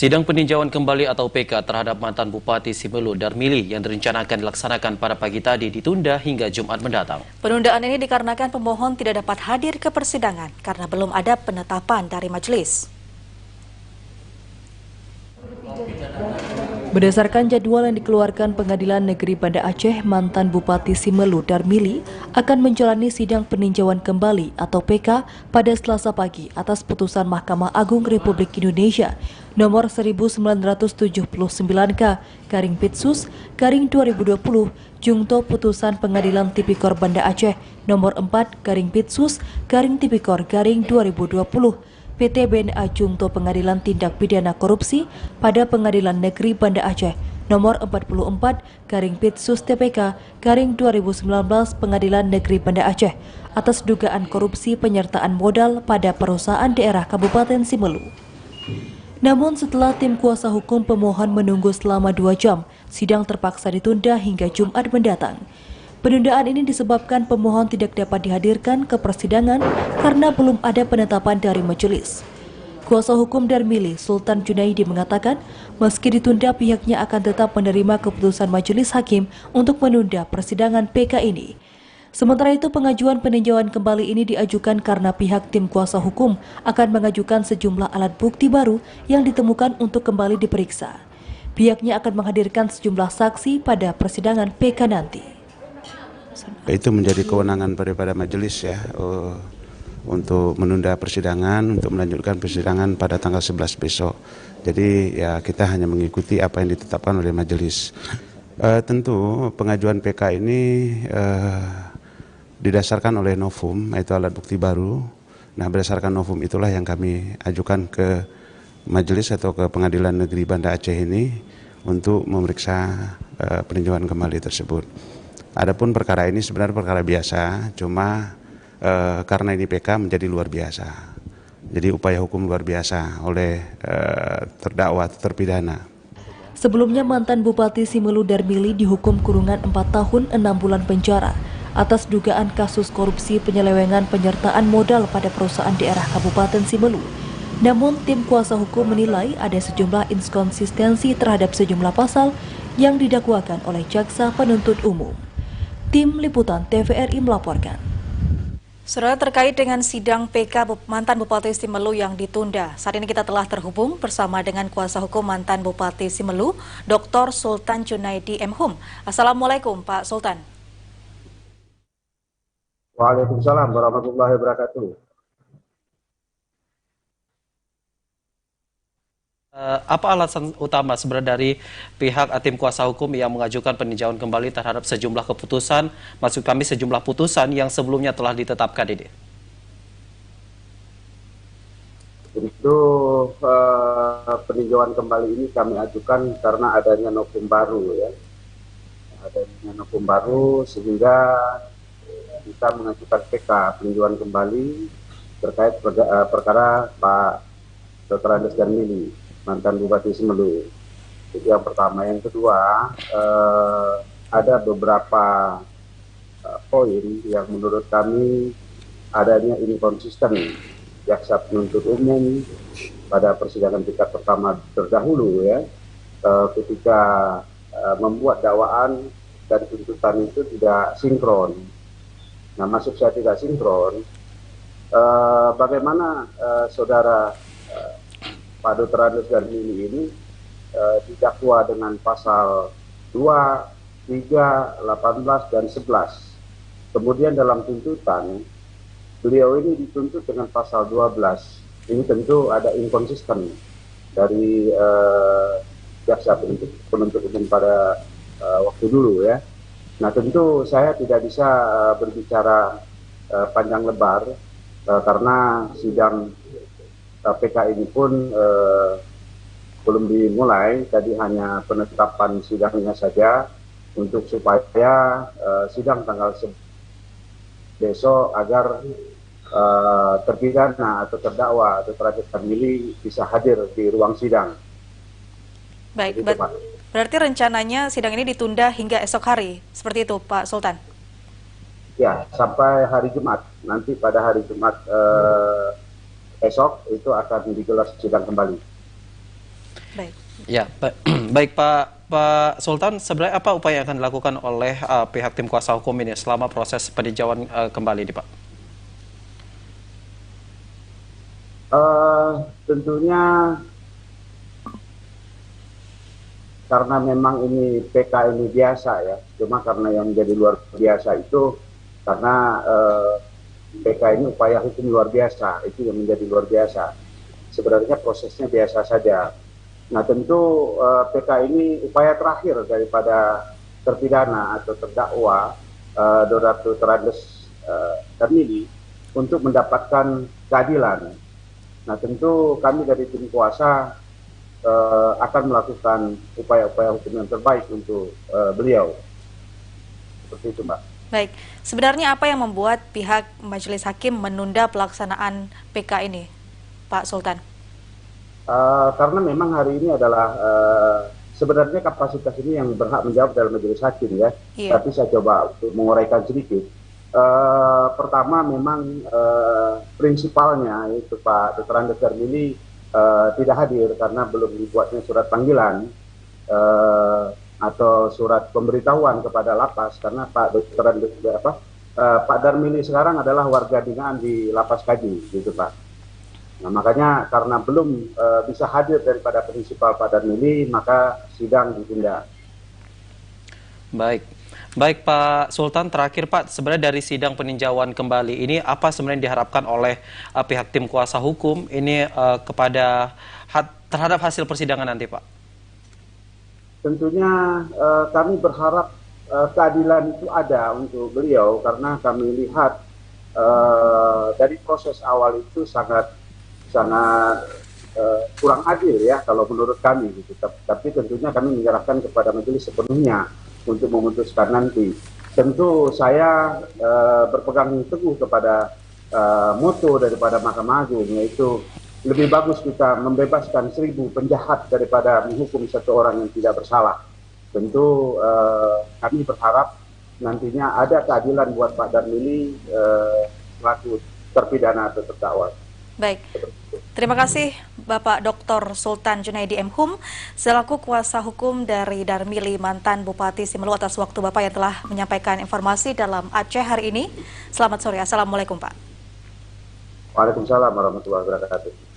Sidang peninjauan kembali atau PK terhadap mantan Bupati Simelu Darmili yang direncanakan dilaksanakan pada pagi tadi ditunda hingga Jumat mendatang. Penundaan ini dikarenakan pemohon tidak dapat hadir ke persidangan karena belum ada penetapan dari majelis. Berdasarkan jadwal yang dikeluarkan Pengadilan Negeri Banda Aceh, mantan Bupati Simelu Darmili akan menjalani sidang peninjauan kembali atau PK pada Selasa pagi atas putusan Mahkamah Agung Republik Indonesia nomor 1979K garing Pitsus garing 2020 Jungto Putusan Pengadilan Tipikor Banda Aceh nomor 4 garing Pitsus garing Tipikor garing 2020 PT BNA Jungto Pengadilan Tindak Pidana Korupsi pada Pengadilan Negeri Banda Aceh nomor 44 garing Pitsus TPK garing 2019 Pengadilan Negeri Banda Aceh atas dugaan korupsi penyertaan modal pada perusahaan daerah Kabupaten Simelu. Namun setelah tim kuasa hukum pemohon menunggu selama 2 jam, sidang terpaksa ditunda hingga Jumat mendatang. Penundaan ini disebabkan pemohon tidak dapat dihadirkan ke persidangan karena belum ada penetapan dari majelis. Kuasa hukum Darmili, Sultan Junaidi mengatakan, meski ditunda pihaknya akan tetap menerima keputusan majelis hakim untuk menunda persidangan PK ini. Sementara itu, pengajuan peninjauan kembali ini diajukan karena pihak tim kuasa hukum akan mengajukan sejumlah alat bukti baru yang ditemukan untuk kembali diperiksa. Pihaknya akan menghadirkan sejumlah saksi pada persidangan PK nanti. Itu menjadi kewenangan daripada majelis ya untuk menunda persidangan, untuk melanjutkan persidangan pada tanggal 11 besok. Jadi ya kita hanya mengikuti apa yang ditetapkan oleh majelis. Tentu pengajuan PK ini didasarkan oleh novum, yaitu alat bukti baru. Nah, berdasarkan novum itulah yang kami ajukan ke majelis atau ke Pengadilan Negeri Banda Aceh ini untuk memeriksa peninjauan kembali tersebut. Adapun perkara ini sebenarnya perkara biasa, cuma karena ini PK menjadi luar biasa. Jadi upaya hukum luar biasa oleh terdakwa terpidana. Sebelumnya mantan Bupati Simelu Darmili dihukum kurungan 4 tahun 6 bulan penjara atas dugaan kasus korupsi penyelewengan penyertaan modal pada perusahaan daerah Kabupaten Simelu. Namun tim kuasa hukum menilai ada sejumlah inkonsistensi terhadap sejumlah pasal yang didakwakan oleh jaksa penuntut umum. Tim Liputan TVRI melaporkan. Saudara, terkait dengan sidang PK mantan Bupati Simelu yang ditunda, saat ini kita telah terhubung bersama dengan kuasa hukum mantan Bupati Simelu, Dr. Sultan Junaidi M.Hum. Assalamualaikum Pak Sultan. Waalaikumsalam warahmatullahi wabarakatuh. Apa alasan utama sebenarnya dari pihak tim kuasa hukum yang mengajukan peninjauan kembali terhadap sejumlah keputusan, maksud kami sejumlah putusan yang sebelumnya telah ditetapkan ini? Untuk peninjauan kembali ini kami ajukan karena adanya novum baru ya. Adanya novum baru sehingga kita mengajukan PK peninjauan kembali terkait perkara Pak Dr. Andes Darmili, mantan Bupati Simelu. Itu yang pertama. Yang kedua, ada beberapa poin yang menurut kami adanya inkonsisten jaksa penuntut umum pada persidangan tingkat pertama terdahulu ya, ketika membuat dakwaan dan tuntutan itu tidak sinkron. Nah, maksud saya tidak sinkron, bagaimana saudara Pak Dr. Andes Darmili ini didakwa dengan pasal 2, 3, 18, dan 11. Kemudian dalam tuntutan, beliau ini dituntut dengan pasal 12. Ini tentu ada inkonsisten dari jaksa penuntut umum pada waktu dulu ya. Nah, tentu saya tidak bisa berbicara panjang lebar karena sidang PK ini pun belum dimulai, tadi hanya penetapan sidangnya saja untuk supaya sidang tanggal besok agar terpidana atau terdakwa atau Andes Darmili bisa hadir di ruang sidang. Baik, berarti rencananya sidang ini ditunda hingga esok hari, seperti itu Pak Sultan? Ya, sampai hari Jumat. Nanti pada hari Jumat esok itu akan digelar sidang kembali. Baik. Ya, baik Pak Sultan, sebenarnya apa upaya yang akan dilakukan oleh pihak tim kuasa hukum ini selama proses peninjauan kembali ini, Pak? Tentunya karena memang ini PK ini biasa ya, cuma karena yang menjadi luar biasa itu karena PK ini upaya hukum luar biasa, itu yang menjadi luar biasa. Sebenarnya prosesnya biasa saja. Nah tentu PK ini upaya terakhir daripada terpidana atau terdakwa Doratus Terandes Darmili untuk mendapatkan keadilan. Nah tentu kami dari tim kuasa akan melakukan upaya-upaya hukum yang terbaik untuk beliau. Seperti itu, Mbak. Baik, sebenarnya apa yang membuat pihak Majelis Hakim menunda pelaksanaan PK ini, Pak Sultan? Karena memang hari ini adalah sebenarnya kapasitas ini yang berhak menjawab dalam Majelis Hakim ya. Iya. Tapi saya coba untuk menguraikan sedikit. Pertama memang prinsipalnya yaitu Pak Dr. Andes Darmili tidak hadir karena belum dibuatnya surat panggilan atau surat pemberitahuan kepada lapas karena Pak Dr. Andes Pak Darmili sekarang adalah warga binaan di Lapas Kaji gitu Pak. Nah, makanya karena belum bisa hadir daripada prinsipal Pak Darmili, maka sidang ditunda. Baik. Baik Pak Sultan, terakhir Pak, sebenarnya dari sidang peninjauan kembali ini apa sebenarnya diharapkan oleh pihak tim kuasa hukum ini terhadap hasil persidangan nanti, Pak? Tentunya kami berharap keadilan itu ada untuk beliau karena kami lihat dari proses awal itu sangat kurang adil ya kalau menurut kami gitu. Tapi tentunya kami menyerahkan kepada majelis sepenuhnya untuk memutuskan nanti. Tentu saya berpegang teguh kepada moto daripada Mahkamah Agung, yaitu lebih bagus kita membebaskan 1000 penjahat daripada menghukum satu orang yang tidak bersalah. Tentu kami berharap nantinya ada keadilan buat Pak Darmili selaku terpidana atau terdakwa. Baik, terima kasih Bapak Dr. Sultan Junaidi M. Hum, selaku kuasa hukum dari Darmili, mantan Bupati Simelu, atas waktu Bapak yang telah menyampaikan informasi dalam Aceh hari ini. Selamat sore, Assalamualaikum Pak. Waalaikumsalam warahmatullahi wabarakatuh.